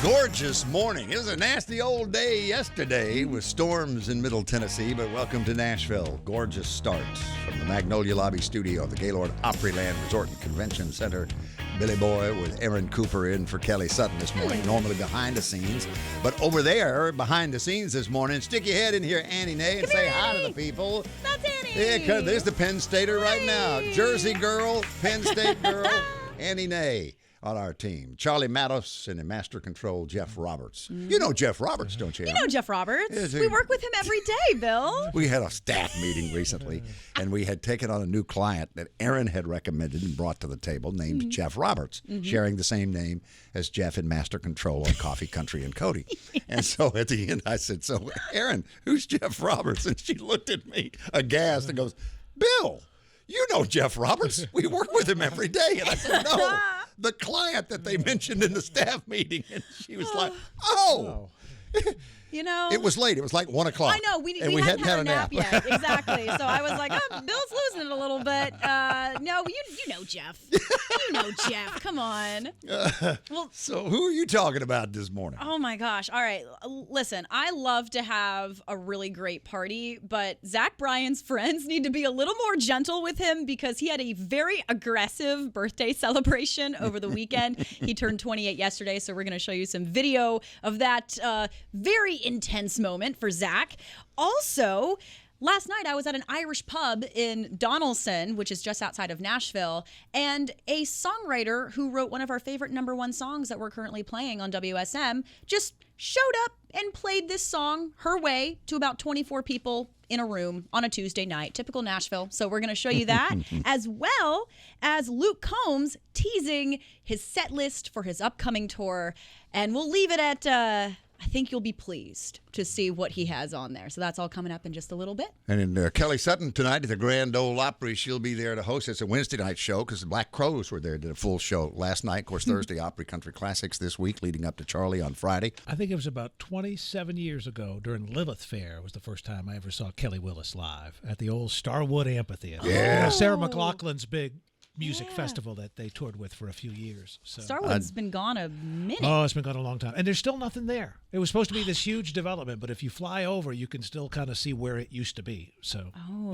Gorgeous morning. It was a nasty old day yesterday with storms in Middle Tennessee, but welcome to Nashville. Gorgeous start from the Magnolia Lobby studio of the Gaylord Opryland Resort and Convention Center. Billy Boy with Eryn Cooper in for Kelly Sutton this morning, normally behind the scenes. But over there, behind the scenes this morning, stick your head in here, Annie Nay, and say hi to the people. That's Annie. Yeah, there's the Penn Stater right now. Jersey girl, Penn State girl, Annie Nay. On our team, Charlie Mattos and in Master Control, Jeff Roberts. You know Jeff Roberts, don't you? You know Jeff Roberts. We work with him every day, Bill. We had a staff meeting recently, and we had taken on a new client that Eryn had recommended and brought to the table named Jeff Roberts, sharing the same name as Jeff in Master Control on Coffee, Country, and Cody. Yes. And so at the end, I said, so Eryn, who's Jeff Roberts? And she looked at me aghast and goes, Bill, you know Jeff Roberts. We work with him every day. And I said, no. The client that they mentioned in the staff meeting, and she was like, "Oh, you know, it was late. It was like 1 o'clock. I know we hadn't had a nap yet, exactly. So I was like, oh, Bill's losing it a little bit. No, you know Jeff. You know Jeff. Come on. Well, so who are you talking about this morning? Oh my gosh! All right, listen. I love to have a really great party, but Zach Bryan's friends need to be a little more gentle with him because he had a very aggressive birthday celebration over the weekend. He turned 28 yesterday, so we're going to show you some video of that very intense moment for Zach. Also, last night I was at an Irish pub in Donaldson, which is just outside of Nashville, and a songwriter who wrote one of our favorite #1 songs that we're currently playing on WSM just showed up and played this song her way to about 24 people in a room on a Tuesday night. Typical Nashville. So we're going to show you that, as well as Luke Combs teasing his set list for his upcoming tour. And we'll leave it at I think you'll be pleased to see what he has on there. So that's all coming up in just a little bit. And in Kelly Sutton tonight at the Grand Ole Opry, she'll be there to host. It's a Wednesday night show because the Black Crowes were there, did a full show last night. Of course, Thursday, Opry Country Classics this week, leading up to Charlie on Friday. I think it was about 27 years ago during Lilith Fair was the first time I ever saw Kelly Willis live at the old Starwood Amphitheater. Yeah. Sarah McLachlan's big music festival that they toured with for a few years. So. Starwood's been gone a minute. Oh, it's been gone a long time. And there's still nothing there. It was supposed to be this huge development, but if you fly over, you can still kind of see where it used to be. So,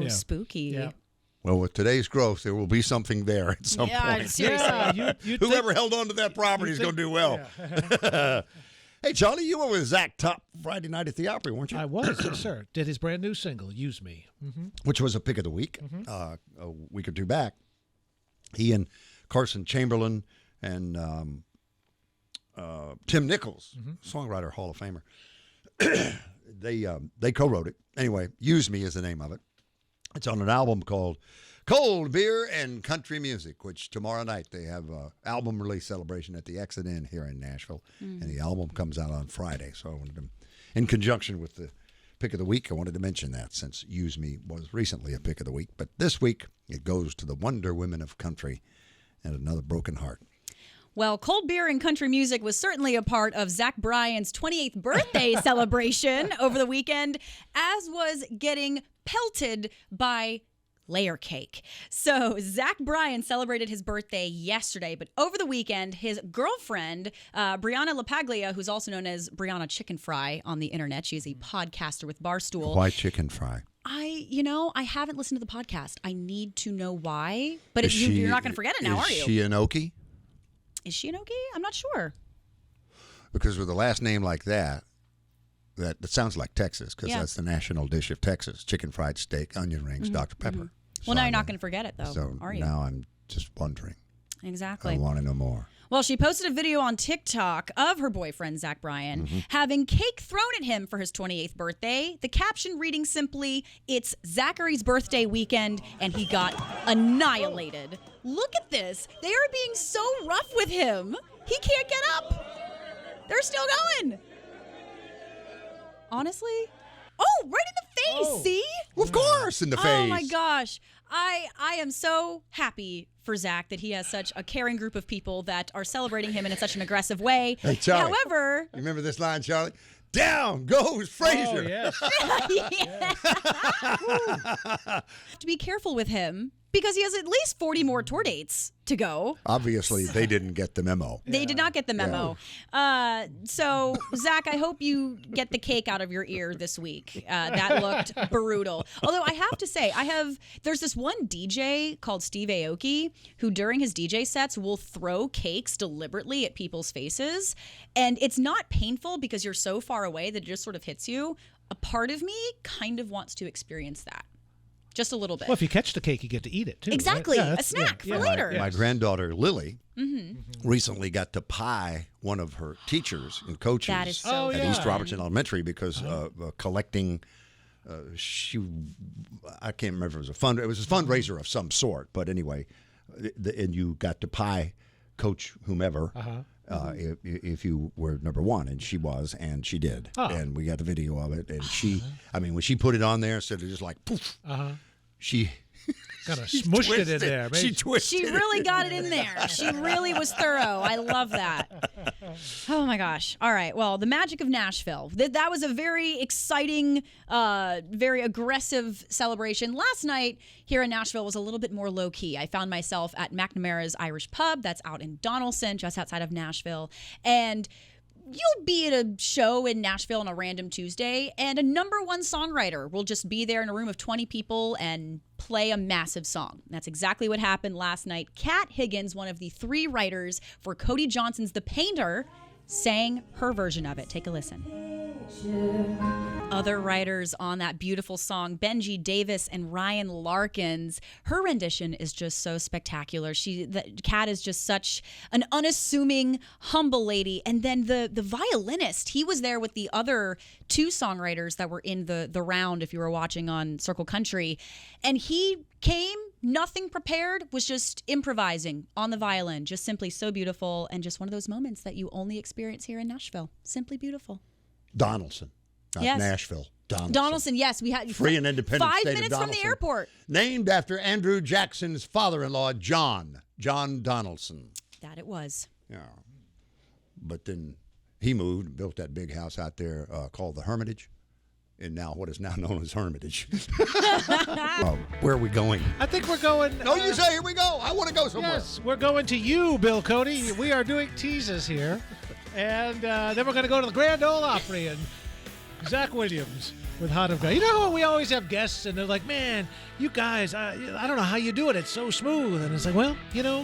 spooky. Yeah. Well, with today's growth, there will be something there at some point. Seriously. Whoever held on to that property is going to do well. Yeah. Hey, Charlie, you were with Zach Top Friday night at the Opry, weren't you? I was, yes, sir. Did his brand new single, Use Me. Which was a pick of the week a week or two back. He and Carson Chamberlain and Tim Nichols, songwriter, Hall of Famer, they co-wrote it. Anyway, Use Me is the name of it. It's on an album called Cold Beer and Country Music, which tomorrow night they have an album release celebration at the Exit Inn here in Nashville. And the album comes out on Friday. So I wanted to, in conjunction with the pick of the week, I wanted to mention that since Use Me was recently a pick of the week. But this week, it goes to the Wonder Women of Country and Another Broken Heart. Well, cold beer and country music was certainly a part of Zach Bryan's 28th birthday celebration over the weekend, as was getting pelted by layer cake. So Zach Bryan celebrated his birthday yesterday, but over the weekend, his girlfriend, Brianna LaPaglia, who's also known as Brianna Chicken Fry on the internet, she's a podcaster with Barstool. Why Chicken Fry? I haven't listened to the podcast. I need to know why, but you're not going to forget it now, are you? Is she an Okie? Is she an Okie? I'm not sure. Because with a last name like that sounds like Texas, because that's the national dish of Texas: chicken fried steak, onion rings, Dr. Pepper. Well, now you're not going to forget it, though, so are you? Now I'm just wondering. Exactly. I want to know more. Well, she posted a video on TikTok of her boyfriend, Zach Bryan, having cake thrown at him for his 28th birthday. The caption reading simply, "It's Zachary's birthday weekend, and he got annihilated." Look at this. They are being so rough with him. He can't get up. They're still going. Honestly? Oh, right in the face, see? Well, of course, in the face. Oh, my gosh. I am so happy for Zach that he has such a caring group of people that are celebrating him in such an aggressive way. Hey, Charlie, however... You remember this line, Charlie? Down goes Frazier. Oh, yes. To be careful with him because he has at least 40 more tour dates to go. Obviously, they didn't get the memo. They did not get the memo. So, Zach, I hope you get the cake out of your ear this week. That looked brutal. Although I have to say, there's this one DJ called Steve Aoki who during his DJ sets will throw cakes deliberately at people's faces. And it's not painful because you're so far away that it just sort of hits you. A part of me kind of wants to experience that. Just a little bit. Well, if you catch the cake, you get to eat it, too. Exactly. Right? Yeah, a snack for later. My granddaughter, Lily, recently got to pie one of her teachers and coaches That is so at fun. East Robertson Elementary because collecting, I can't remember if it was a fundraiser of some sort. But anyway, and you got to pie Coach whomever. If you were number one, and she was, and she did, and we got the video of it, and when she put it on there, instead of just like poof, she kind of smushed it in there. Man. She twisted. She really got it in there. She really was thorough. I love that. Oh my gosh. All right. Well, the magic of Nashville. That was a very exciting, very aggressive celebration. Last night here in Nashville was a little bit more low key. I found myself at McNamara's Irish Pub that's out in Donaldson, just outside of Nashville. And you'll be at a show in Nashville on a random Tuesday, and a number one songwriter will just be there in a room of 20 people and play a massive song. That's exactly what happened last night. Kat Higgins, one of the 3 writers for Cody Johnson's The Painter, sang her version of it. Take a listen. Other writers on that beautiful song, Benji Davis and Ryan Larkins. Her rendition is just so spectacular. Kat is just such an unassuming, humble lady. And then the violinist, he was there with the other 2 songwriters that were in the round, if you were watching on Circle Country. And he came, nothing prepared, was just improvising on the violin. Just simply so beautiful, and just one of those moments that you only experience here in Nashville. Simply beautiful. Donaldson, not Yes. Nashville. Donaldson, yes. We had Free and independent 5 state of minutes from the Donaldson. airport. Named after Andrew Jackson's father-in-law, John Donaldson. That it was. Yeah. But then he moved and built that big house out there called the Hermitage, and now what is now known as Hermitage. Where are we going? I think we're going... No, you say, here we go. I want to go somewhere. Yes, we're going to you, Bill Cody. We are doing teases here. And then we're going to go to the Grand Ole Opry and Zach Williams with Hot of God. You know, we always have guests, and they're like, man, you guys, I don't know how you do it. It's so smooth. And it's like, well,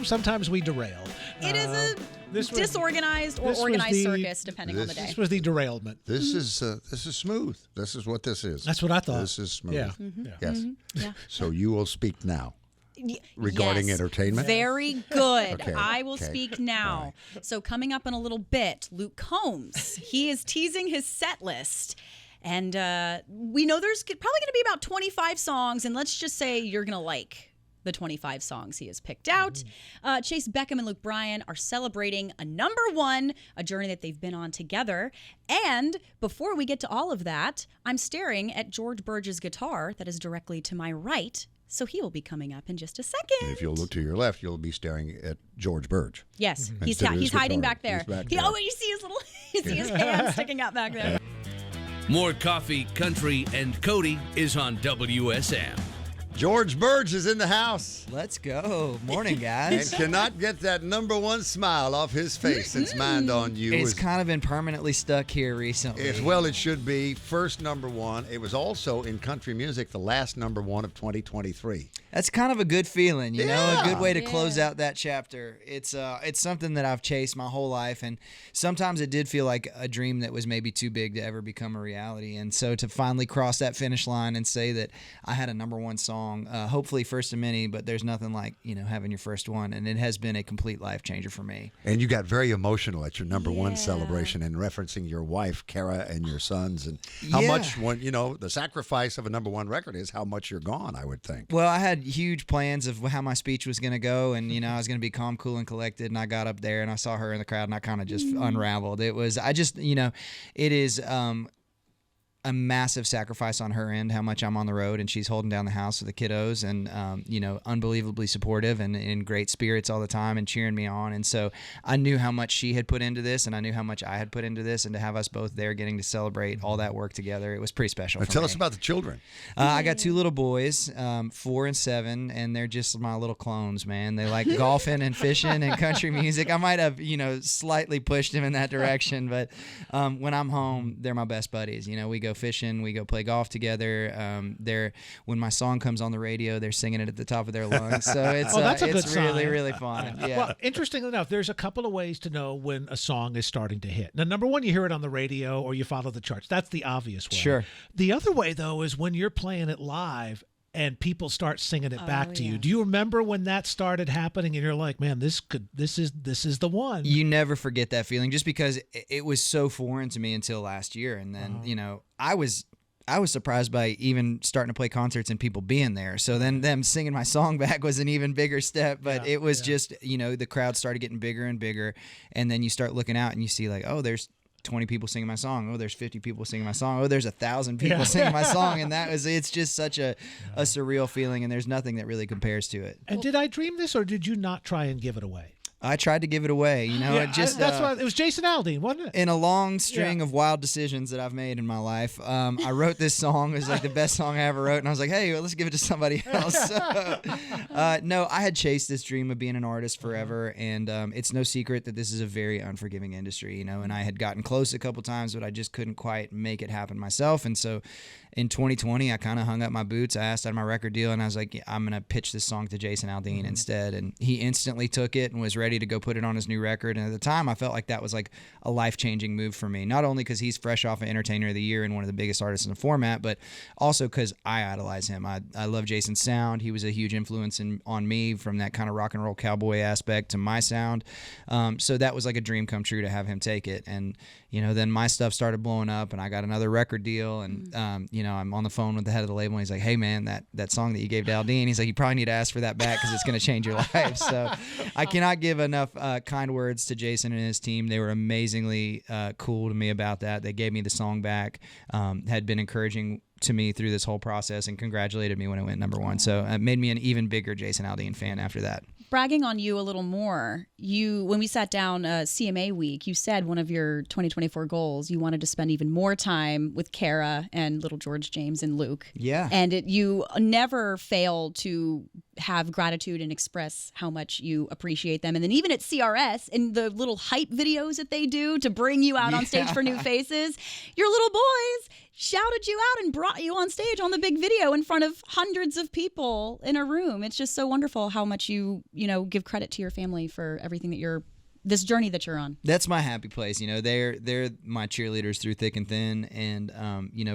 sometimes we derail. It is a disorganized or organized circus, depending on the day. This was the derailment. This is smooth. This is what this is. That's what I thought. This is smooth. Yeah. Yes. Yeah. So you will speak now. Regarding yes. entertainment? Very good. Okay. I will speak now. Right. So coming up in a little bit, Luke Combs. He is teasing his set list. And we know there's probably going to be about 25 songs. And let's just say you're going to like the 25 songs he has picked out. Chase Beckham and Luke Bryan are celebrating a number one, a journey that they've been on together. And before we get to all of that, I'm staring at George Birge's guitar that is directly to my right. So he will be coming up in just a second. And if you'll look to your left, you'll be staring at George Birge. Yes, he's Instead of his hiding guitar. back there. He's back there. Oh, you see his little, you see his hand sticking out back there. More Coffee, Country, and Cody is on WSM. George Birge is in the house Let's go. Morning, and guys. cannot get that number one smile off his face. It's mind on you. It's kind of been permanently stuck here recently. As well it should be. First number one. It was also in country music, the last number one of 2023. That's kind of a good feeling, you know, Yeah. a good way to close out that chapter. It's something that I've chased my whole life, and sometimes it did feel like a dream that was maybe too big to ever become a reality. And so to finally cross that finish line and say that I had a number one song, hopefully first of many, but there's nothing like, having your first one, and it has been a complete life changer for me. And you got very emotional at your number one celebration and referencing your wife, Kara, and your sons, and how much, the sacrifice of a number one record is how much you're gone, I would think. Well, I had huge plans of how my speech was going to go, and I was going to be calm, cool, and collected, and I got up there and I saw her in the crowd and I kind of just unraveled. It was, it is a massive sacrifice on her end, how much I'm on the road, and she's holding down the house with the kiddos, and unbelievably supportive and in great spirits all the time and cheering me on. And so I knew how much she had put into this, and I knew how much I had put into this, and to have us both there getting to celebrate all that work together, it was pretty special. Tell us about the children. I got 2 little boys, 4 and 7, and they're just my little clones, man. They like golfing and fishing and country music. I might have, slightly pushed them in that direction, but when I'm home, they're my best buddies. We go fishing, we go play golf together. When my song comes on the radio, they're singing it at the top of their lungs. So it's that's a good it's really, sign. really fun. Yeah. Well, interestingly enough, there's a couple of ways to know when a song is starting to hit. Now, number one, you hear it on the radio or you follow the charts. That's the obvious way. Sure. The other way, though, is when you're playing it live and people start singing it back to you. Yeah. Do you remember when that started happening and you're like, man, this is the one? You never forget that feeling, just because it was so foreign to me until last year. And then, I was surprised by even starting to play concerts and people being there. So then them singing my song back was an even bigger step. But it was just, the crowd started getting bigger and bigger. And then you start looking out and you see like, oh, there's 20 people singing my song. Oh, there's 50 people singing my song. Oh, there's 1,000 people singing my song. And it's just such a surreal feeling. And there's nothing that really compares to it. And did I dream this, or did you not try and give it away? I tried to give it away, It was Jason Aldean, wasn't it? In a long string of wild decisions that I've made in my life, I wrote this song. It was like the best song I ever wrote, and I was like, hey, let's give it to somebody else. No, I had chased this dream of being an artist forever, and it's no secret that this is a very unforgiving industry, and I had gotten close a couple times, but I just couldn't quite make it happen myself. And so in 2020, I kind of hung up my boots. I asked out of my record deal, and I was like, I'm going to pitch this song to Jason Aldean instead. And he instantly took it and was ready to go put it on his new record. And at the time, I felt like that was like a life-changing move for me, not only because he's fresh off of Entertainer of the Year and one of the biggest artists in the format, but also because I idolize him. I love Jason's sound. He was a huge influence on me, from that kind of rock and roll cowboy aspect to my sound. So that was like a dream come true to have him take it. And, then my stuff started blowing up, and I got another record deal, and, I'm on the phone with the head of the label, and he's like, hey, man, that song that you gave to Aldean, he's like, you probably need to ask for that back because it's going to change your life. So I cannot give enough kind words to Jason and his team. They were amazingly cool to me about that. They gave me the song back, had been encouraging to me through this whole process, and congratulated me when it went number 1. So it made me an even bigger Jason Aldean fan after that. Bragging on you a little more, when we sat down CMA week, you said one of your 2024 goals, you wanted to spend even more time with Kara and little George, James, and Luke. Yeah. And you never fail to have gratitude and express how much you appreciate them. And then even at CRS, in the little hype videos that they do to bring you out on stage for new faces, your little boys shouted you out and brought you on stage on the big video in front of hundreds of people in a room. It's just so wonderful how much you give credit to your family for everything that this journey that you're on. That's my happy place. They're my cheerleaders through thick and thin. And,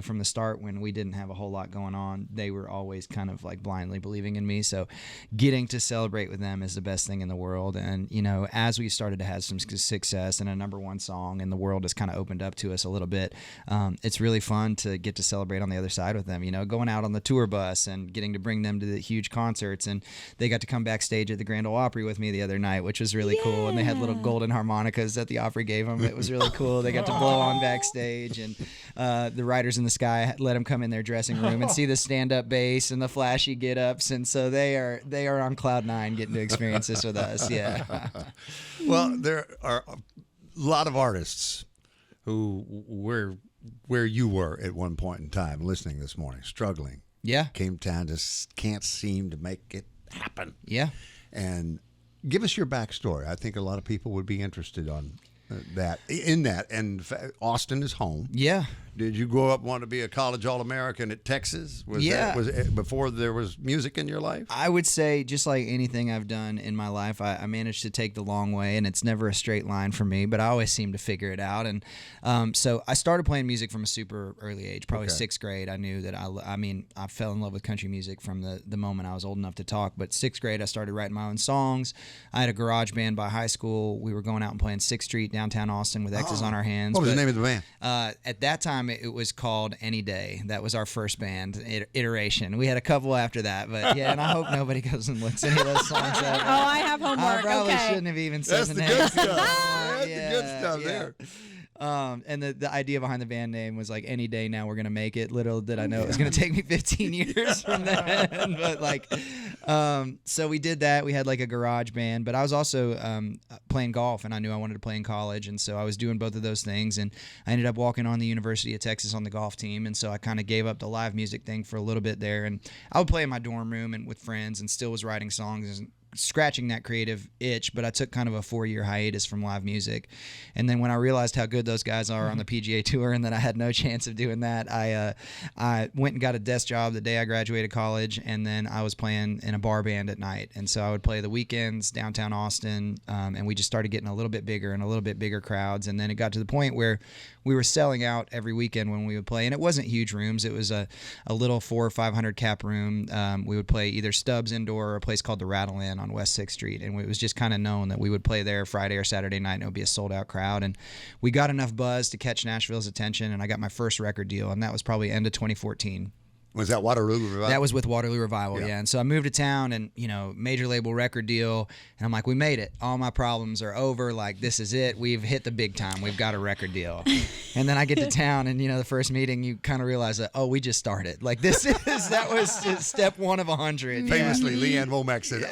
from the start, when we didn't have a whole lot going on, they were always kind of like blindly believing in me. So getting to celebrate with them is the best thing in the world. And, as we started to have some success and a number 1 song, and the world has kind of opened up to us a little bit, it's really fun to get to celebrate on the other side with them, going out on the tour bus and getting to bring them to the huge concerts. And they got to come backstage at the Grand Ole Opry with me the other night, which was really cool. And they had little golden harmonicas that the Opry gave them. It was really cool. They got to blow on backstage, and the Riders in the Sky let them come in their dressing room and see the stand-up bass and the flashy get-ups, and so they are on cloud 9 getting to experience this with us. Yeah. Well, there are a lot of artists who were where you were at one point in time, listening this morning, struggling. Yeah. Came down, just can't seem to make it happen. Yeah. And give us your backstory. I think a lot of people would be interested on that. And Austin is home. Yeah. Did you grow up wanting to be a college All-American at Texas? Was it before there was music in your life? I would say, just like anything I've done in my life, I managed to take the long way, and it's never a straight line for me, but I always seem to figure it out. And so I started playing music from a super early age, probably 6th grade. I knew that I fell in love with country music from the moment I was old enough to talk. But 6th grade, I started writing my own songs. I had a garage band by high school. We were going out and playing 6th Street, downtown Austin, with X's on our hands. What was the name of the band? At that time, it was called Any Day. That was our first band iteration. We had a couple after that, but yeah, and I hope nobody goes and looks any of those songs up. I have homework. I probably okay. shouldn't have even said That's the the name. good stuff. That's the good stuff there. And the idea behind the band name was like, any day now we're going to make it. Little did I know it was going to take me 15 years from then. But like, so we did that. We had like a garage band, but I was also playing golf, and I knew I wanted to play in college. And so I was doing both of those things. And I ended up walking on the University of Texas on the golf team. And so I kind of gave up the live music thing for a little bit there. And I would play in my dorm room and with friends, and still was writing songs and scratching that creative itch. But I took kind of a 4-year hiatus from live music. And then when I realized how good those guys are on the PGA Tour and that I had no chance of doing that, I went and got a desk job the day I graduated college, and then I was playing in a bar band at night. And so I would play the weekends downtown Austin, and we just started getting a little bit bigger and a little bit bigger crowds. And then it got to the point where we were selling out every weekend when we would play. And it wasn't huge rooms. It was a little 400 or 500 cap room. We would play either Stubbs Indoor or a place called the Rattle Inn on West 6th Street. And it was just kind of known that we would play there Friday or Saturday night, and it would be a sold-out crowd. And we got enough buzz to catch Nashville's attention, and I got my first record deal, and that was probably end of 2014. Was that Waterloo Revival? That was with Waterloo Revival, yeah. And so I moved to town, and, major label record deal, and I'm like, we made it. All my problems are over. Like, this is it. We've hit the big time. We've got a record deal. And then I get to town, and, the first meeting, you kind of realize that, we just started. Like, that was step 1 of 100. Famously, Leanne Womack said,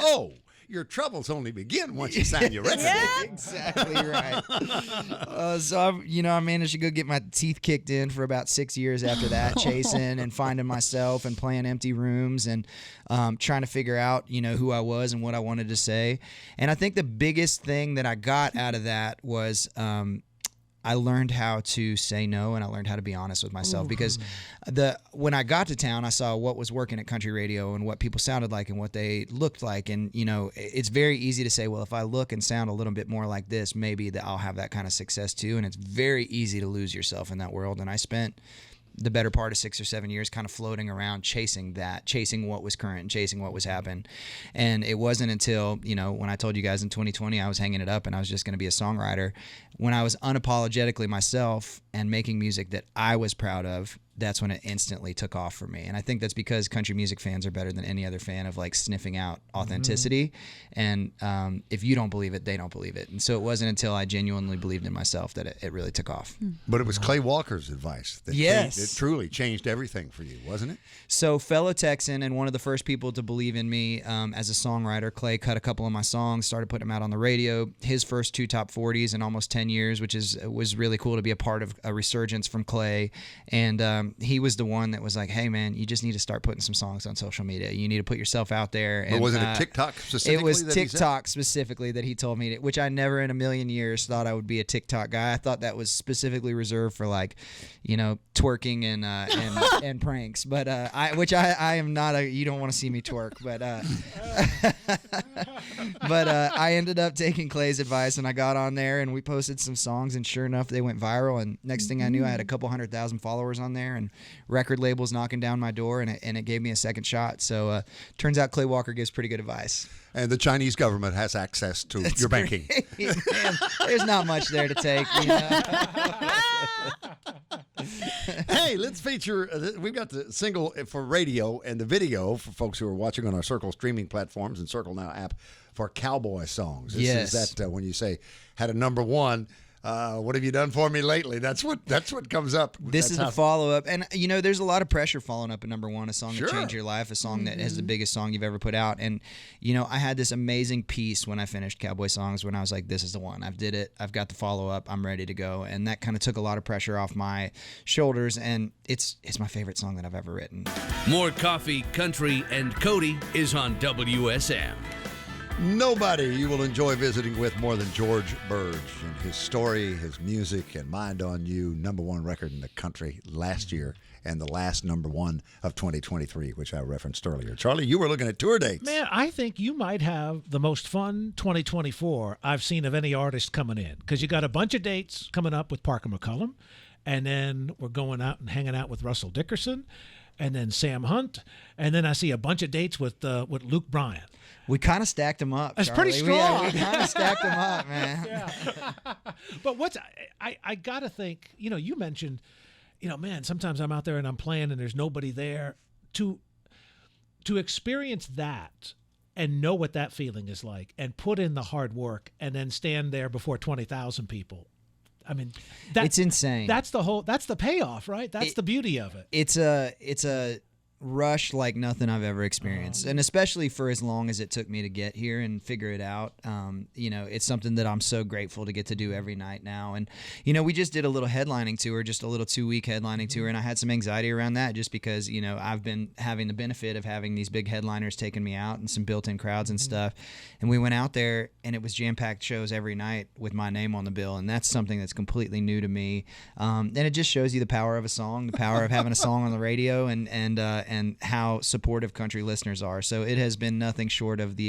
your troubles only begin once you sign your record. Yeah. Exactly right. So I managed to go get my teeth kicked in for about 6 years after that, chasing and finding myself and playing empty rooms and trying to figure out, who I was and what I wanted to say. And I think the biggest thing that I got out of that was I learned how to say no, and I learned how to be honest with myself. Because when I got to town, I saw what was working at country radio and what people sounded like and what they looked like. And, it's very easy to say, well, if I look and sound a little bit more like this, maybe that I'll have that kind of success too. And it's very easy to lose yourself in that world. And I spent the better part of 6 or 7 years kind of floating around chasing what was current and chasing what was happening. And it wasn't until, when I told you guys in 2020 I was hanging it up and I was just going to be a songwriter, when I was unapologetically myself and making music that I was proud of, that's when it instantly took off for me. And I think that's because country music fans are better than any other fan of like sniffing out authenticity. And if you don't believe it, they don't believe it. And so it wasn't until I genuinely believed in myself that it really took off. But it was Clay Walker's advice that it truly changed everything for you, wasn't it? So fellow Texan and one of the first people to believe in me as a songwriter, Clay cut a couple of my songs, started putting them out on the radio. His first 2 top 40s in almost 10 years, which was really cool to be a part of a resurgence from Clay. And he was the one that was like, hey, man, you just need to start putting some songs on social media. You need to put yourself out there. But was it a TikTok specifically? It was TikTok specifically that he told me, which I never in a million years thought I would be a TikTok guy. I thought that was specifically reserved for like, twerking and pranks. But I am not you don't want to see me twerk. But I ended up taking Clay's advice and I got on there and we posted some songs and sure enough they went viral. And next thing I knew, I had a couple 100,000 followers on there and record labels knocking down my door, and it gave me a second shot. So turns out Clay Walker gives pretty good advice. And the Chinese government has access to your banking. Man, there's not much there to take. Hey, let's feature. We've got the single for radio and the video for folks who are watching on our Circle streaming platforms and Circle Now app for cowboy songs. Yes. Is that when you say had a number one? What have you done for me lately? That's what comes up. This is the follow-up. And, there's a lot of pressure following up at number one, a song Sure. that changed your life, a song that is the biggest song you've ever put out. And, I had this amazing piece when I finished Cowboy Songs when I was like, this is the one. I've did it. I've got the follow-up. I'm ready to go. And that kind of took a lot of pressure off my shoulders. And it's my favorite song that I've ever written. More coffee, country, and Cody is on WSM. Nobody you will enjoy visiting with more than George Birge and his story, his music, and Mind on You, number one record in the country last year and the last number one of 2023, which I referenced earlier. Charlie, you were looking at tour dates. Man, I think you might have the most fun 2024 I've seen of any artist coming in, because you got a bunch of dates coming up with Parker McCullum, and then we're going out and hanging out with Russell Dickerson, and then Sam Hunt, and then I see a bunch of dates with Luke Bryan. We kind of stacked them up. That's Charlie. pretty strong. We kind of stacked them up, man. Yeah. But I got to think, you mentioned, man, sometimes I'm out there and I'm playing and there's nobody there. To experience that and know what that feeling is like and put in the hard work and then stand there before 20,000 people, I mean, it's insane. That's the payoff, right? That's the beauty of it. It's a rush like nothing I've ever experienced, and especially for as long as it took me to get here and figure it out. It's something that I'm so grateful to get to do every night now. And we just did a little headlining tour, just a little 2-week headlining tour, and I had some anxiety around that just because I've been having the benefit of having these big headliners taking me out and some built-in crowds and stuff. And we went out there and it was jam-packed shows every night with my name on the bill, and that's something that's completely new to me. And it just shows you the power of a song, the power of having a song on the radio, and how supportive country listeners are. So it has been nothing short of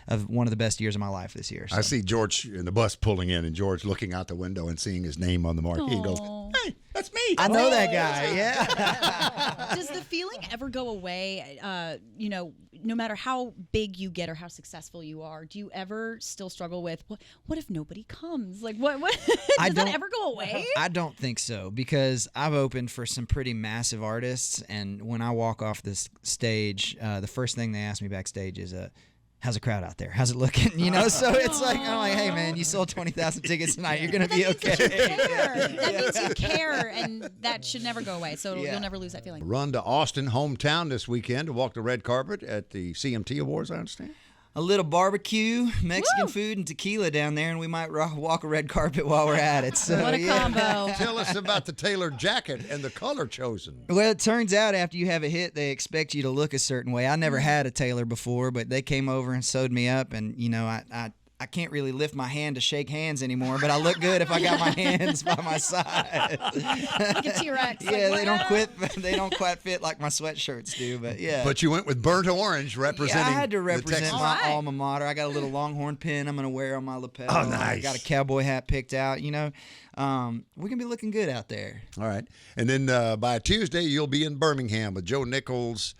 of one of the best years of my life this year. So. I see George in the bus pulling in, and George looking out the window and seeing his name on the marquee. He goes, "Hey, that's me." I know that guy. Yeah. Does the feeling ever go away? No matter how big you get or how successful you are, do you ever still struggle with what if nobody comes? Like what does that ever go away? I don't think so, because I've opened for some pretty massive artists, and when I walk off this stage, the first thing they ask me backstage is, how's the crowd out there? How's it looking? So it's like, I'm like, hey man, you sold 20,000 tickets tonight. You're gonna be okay. That means you care, and that should never go away. So you'll never lose that feeling. Run to Austin, hometown, this weekend to walk the red carpet at the CMT Awards, I understand. A little barbecue, Mexican food, and tequila down there, and we might walk a red carpet while we're at it. So, what a combo. Tell us about the tailored jacket and the color chosen. Well, it turns out after you have a hit, they expect you to look a certain way. I never had a tailor before, but they came over and sewed me up, and, I can't really lift my hand to shake hands anymore, but I look good if I got my hands by my side. Like a T-Rex. Yeah, they don't quite fit like my sweatshirts do, but yeah. But you went with burnt orange representing. Yeah, I had to represent my Right. alma mater. I got a little Longhorn pin I'm going to wear on my lapel. Oh, nice. I got a cowboy hat picked out. We're going to be looking good out there. All right. And then by Tuesday, you'll be in Birmingham with Joe Nichols,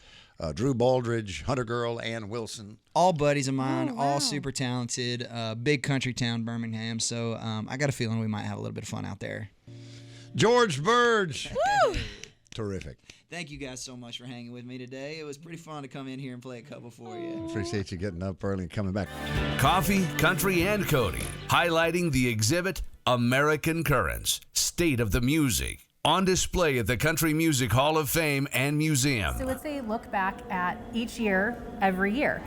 Drew Baldridge, Hunter Girl, Ann Wilson. All buddies of mine, wow. all super talented, big country town, Birmingham. So I got a feeling we might have a little bit of fun out there. George Birge. Woo! Terrific. Thank you guys so much for hanging with me today. It was pretty fun to come in here and play a couple for you. Appreciate you getting up early and coming back. Coffee, Country, and Cody, highlighting the exhibit American Currents, State of the Music, on display at the Country Music Hall of Fame and Museum. So it's a look back at each year, every year.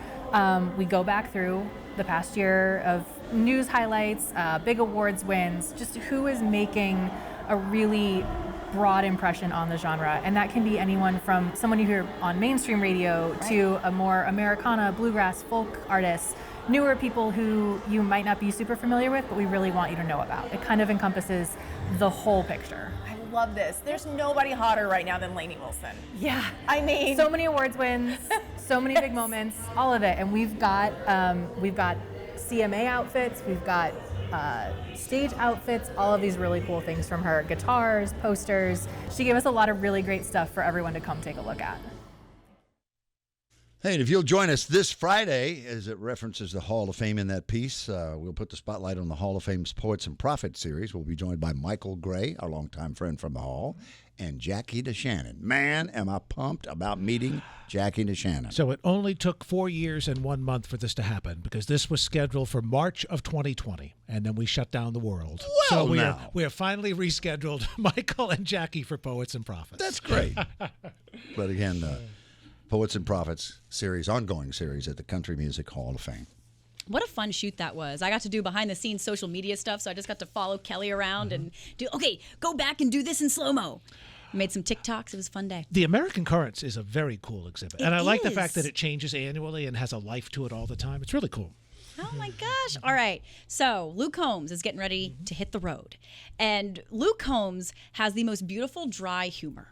We go back through the past year of news highlights, big awards wins, just who is making a really broad impression on the genre. And that can be anyone from someone you hear on mainstream radio to a more Americana, bluegrass, folk artist, newer people who you might not be super familiar with, but we really want you to know about. It kind of encompasses the whole picture. Love this. There's nobody hotter right now than Lainey Wilson. Yeah. I mean, So many awards wins, so many big moments, all of it. And we've got CMA outfits, we've got stage outfits, all of these really cool things from her. Guitars, posters. She gave us a lot of really great stuff for everyone to come take a look at. Hey, and if you'll join us this Friday, as it references the Hall of Fame in that piece, we'll put the spotlight on the Hall of Fame's Poets and Prophets series. We'll be joined by Michael Gray, our longtime friend from the Hall, and Jackie DeShannon. Man, am I pumped about meeting Jackie DeShannon. So it only took 4 years and 1 month for this to happen, because this was scheduled for March of 2020, and then we shut down the world. Well, so we are finally rescheduled Michael and Jackie for Poets and Prophets. That's great. But again, Poets and Prophets series, ongoing series at the Country Music Hall of Fame. What a fun shoot that was. I got to do behind the scenes social media stuff, so I just got to follow Kelly around and go back and do this in slow-mo. Made some TikToks. It was a fun day. The American Currents is a very cool exhibit. And I like the fact is. that it changes annually and has a life to it all the time. It's really cool. Oh my gosh. All right. So Luke Combs is getting ready to hit the road. And Luke Combs has the most beautiful dry humor.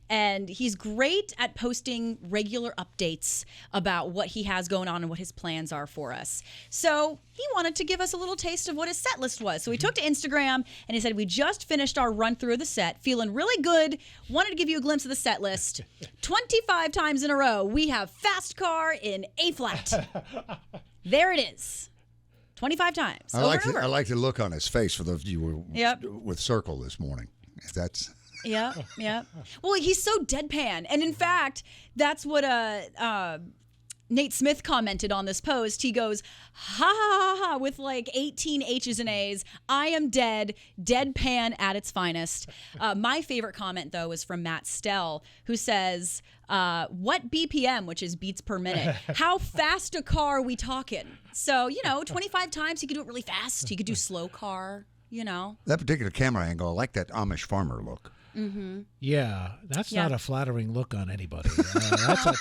And he's great at posting regular updates about what he has going on and what his plans are for us. So he wanted to give us a little taste of what his set list was. So he took to Instagram and he said, we just finished our run through of the set, feeling really good. Wanted to give you a glimpse of the set list. 25 times in a row, we have Fast Car in A flat. There it is. 25 times. I like the look on his face for those of you with Circle this morning. That's... Yeah. Well, he's so deadpan. And in fact, that's what Nate Smith commented on this post. He goes, ha ha ha ha, with like 18 H's and A's. I am dead, deadpan at its finest. My favorite comment, though, is from Matt Stell, who says, what BPM, which is beats per minute? How fast a car are we talking? So, 25 times he could do it really fast. He could do slow car, That particular camera angle, I like that Amish farmer look. Mm-hmm. Yeah, that's not a flattering look on anybody.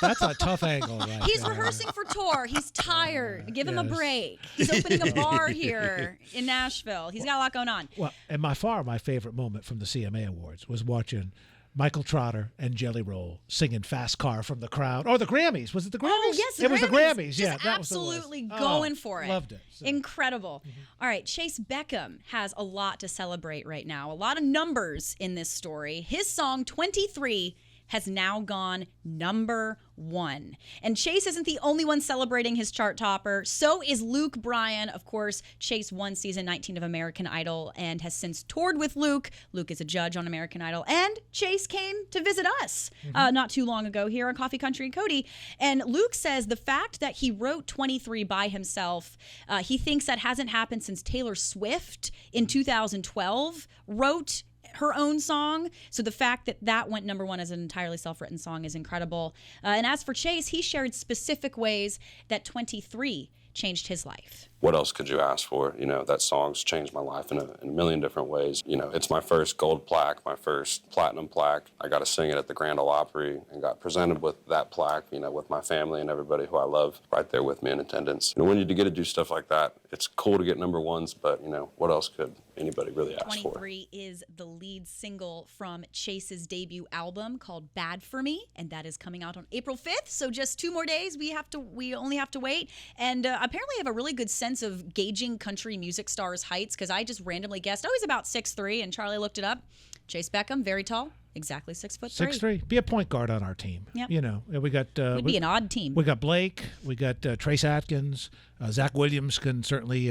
That's a tough angle, right? He's there. rehearsing for tour. He's tired. Give him a break. He's opening a bar here in Nashville. He's got a lot going on. Well, and my favorite moment from the CMA Awards was watching Michael Trotter and Jelly Roll singing "Fast Car" from the crowd. Or the Grammys. Was it the Grammys? Oh, yes, it was the Grammys. Yeah, Just that was absolutely going for it. Loved it. So. Incredible. All right, Chase Beckham has a lot to celebrate right now. A lot of numbers in this story. His song 23 has now gone number 1. And Chase isn't the only one celebrating his chart topper. So is Luke Bryan. Of course, Chase won season 19 of American Idol and has since toured with Luke. Luke is a judge on American Idol. And Chase came to visit us not too long ago here on Coffee Country and Cody. And Luke says the fact that he wrote 23 by himself, he thinks that hasn't happened since Taylor Swift in 2012 wrote her own song. So the fact that that went number 1 as an entirely self-written song is incredible. And as for Chase, he shared specific ways that 23 changed his life. What else could you ask for? That song's changed my life in a million different ways. It's my first gold plaque, my first platinum plaque. I got to sing it at the Grand Ole Opry and got presented with that plaque, with my family and everybody who I love right there with me in attendance. When you get to do stuff like that, it's cool to get number 1s, but, what else could anybody really ask for? 23 is the lead single from Chase's debut album called Bad For Me, and that is coming out on April 5th. So just 2 more days. We only have to wait. And apparently I have a really good sense of gauging country music stars' heights, because I just randomly guessed, he's about 6'3", and Charlie looked it up. Chase Beckham, very tall, exactly 6'3". 6'3". Be a point guard on our team. Yep. We got. Would be an odd team. We got Blake. We got Trace Atkins. Zach Williams can certainly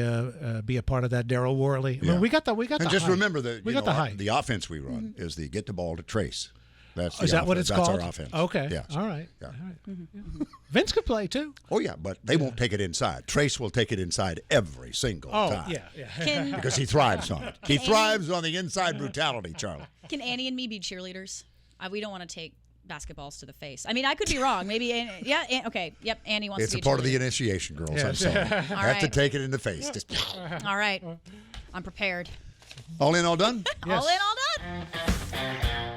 be a part of that. Darryl Worley. I mean, we got the. And just height. remember that we got the height. The offense we run is the get the ball to Trace. Is that what it's called? called? That's our offense. Okay. Yeah. All right. Yeah. All right. Mm-hmm. Vince could play too. Oh yeah, but they won't take it inside. Trace will take it inside every single time. Yeah. Because he thrives on it. He thrives on the inside brutality, Charlie. Can Annie and me be cheerleaders? We don't want to take basketballs to the face. I mean, I could be wrong. Maybe, okay. Yep, Annie wants it's to be a part of the cheerleader. initiation, girls. Yeah. I'm sorry. Have to right. take it in the face. Just All right. I'm prepared. all in, all done? Yes. All in, all done.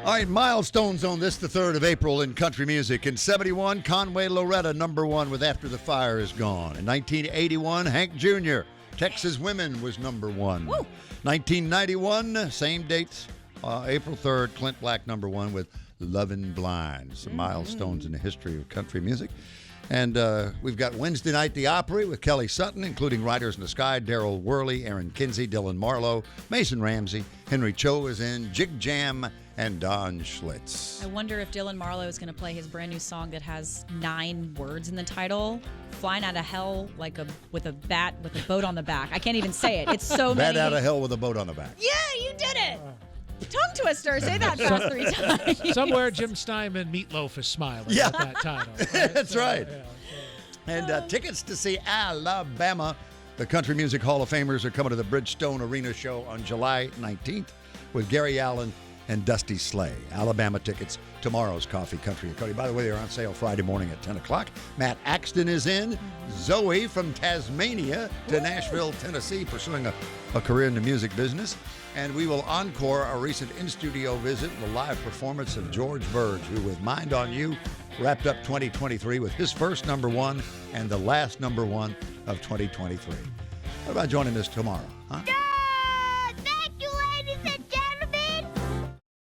All right, milestones on this, the 3rd of April in country music. In 71, Conway Loretta, number 1 with After the Fire Is Gone. In 1981, Hank Jr., Texas Women was number 1. Woo. 1991, same dates, April 3rd, Clint Black, number 1 with Lovin' Blind. Some milestones in the history of country music. And we've got Wednesday night, the Opry with Kelly Sutton, including Riders in the Sky, Darryl Worley, Eryn Kinsey, Dylan Marlowe, Mason Ramsey, Henry Cho is in, Jig Jam, and Don Schlitz. I wonder if Dylan Marlowe is going to play his brand new song that has 9 words in the title, Flying Out of Hell with a bat with a boat on the back. I can't even say it. It's so many. Bat out of hell with a boat on the back. Yeah, you did it. Tongue twister. Say that fast 3 times. Somewhere Jim Steinman Meatloaf is smiling at that title. Right? That's right. And tickets to see Alabama. The Country Music Hall of Famers are coming to the Bridgestone Arena show on July 19th with Gary Allen and Dusty Slay. Alabama tickets, tomorrow's Coffee Country and Cody. By the way, they're on sale Friday morning at 10 o'clock. Matt Axton is in. Zoe from Tasmania to Nashville, Tennessee, pursuing a career in the music business. And we will encore a recent in-studio visit, the live performance of George Birge, who with Mind on You wrapped up 2023 with his first number 1 and the last number 1 of 2023. What about joining us tomorrow? Huh?